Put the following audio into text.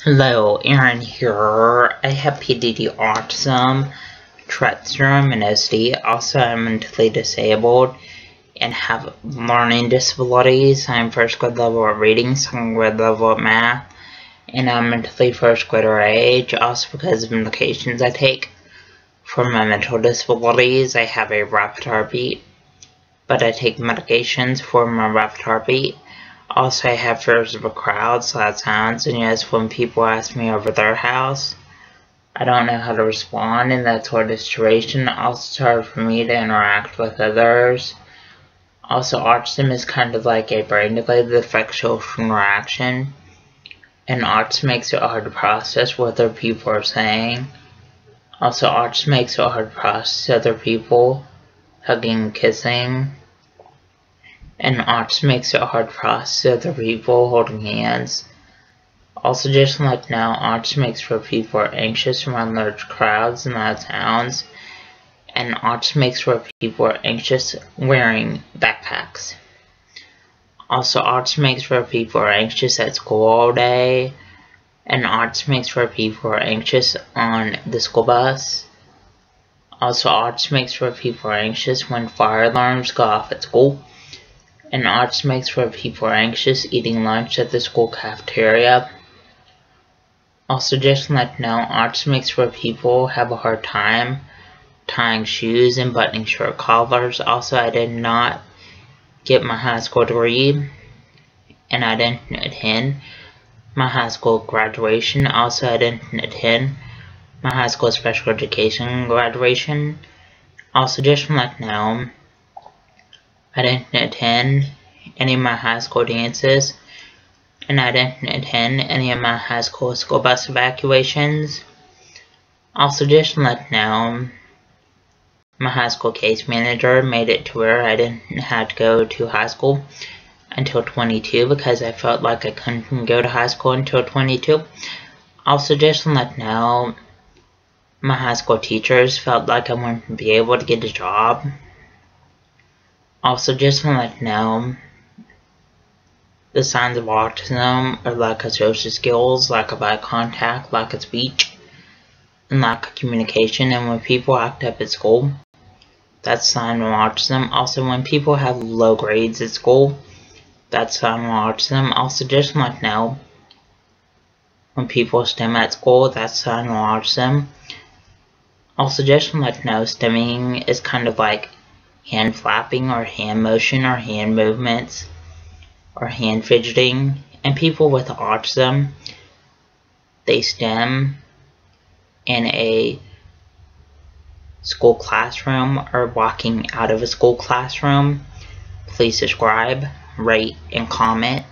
Hello, Aaron here. I have PDD, autism, Tourette syndrome, and OCD. Also, I'm mentally disabled and have learning disabilities. I'm first grade level at reading, second grade level at math, and I'm mentally first grader age. Also, because of medications I take for my mental disabilities, I have a rapid heartbeat, but I take medications for my rapid heartbeat. Also, I have fears of a crowd, so that sounds, and yes, when people ask me over their house, I don't know how to respond in that sort of situation. Also, it's hard for me to interact with others. Also, autism is kind of like a brain delay that affects social interaction, and autism makes it hard to process what other people are saying. Also, autism makes it hard to process other people hugging, kissing. And autism makes it hard to process other people holding hands. Also, just like now, autism makes for people are anxious around large crowds and loud sounds. And autism makes for people are anxious wearing backpacks. Also, autism makes for people are anxious at school all day. And autism makes for people are anxious on the school bus. Also, autism makes for people are anxious when fire alarms go off at school. And autism makes for people are anxious eating lunch at the school cafeteria. Also, just like now, autism makes for people have a hard time tying shoes and buttoning shirt collars. Also, I did not get my high school degree, and I didn't attend my high school graduation. Also, I didn't attend my high school special education graduation. Also, just like now, I didn't attend any of my high school dances, and I didn't attend any of my high school bus evacuations. Also, just like now, my high school case manager made it to where I didn't have to go to high school until 22 because I felt like I couldn't go to high school until 22. Also, just like now, my high school teachers felt like I wouldn't be able to get a job. Also, just like now, the signs of autism are lack of social skills, lack of eye contact, lack of speech, and lack of communication. And when people act up at school, that's a sign of autism. Also, when people have low grades at school, that's a sign of autism. Also, just like now, when people stim at school, that's a sign of autism. Also, just like now, stimming is kind of like hand flapping or hand motion or hand movements or hand fidgeting. And people with autism, they stim in a school classroom or walking out of a school classroom. Please subscribe, rate, and comment.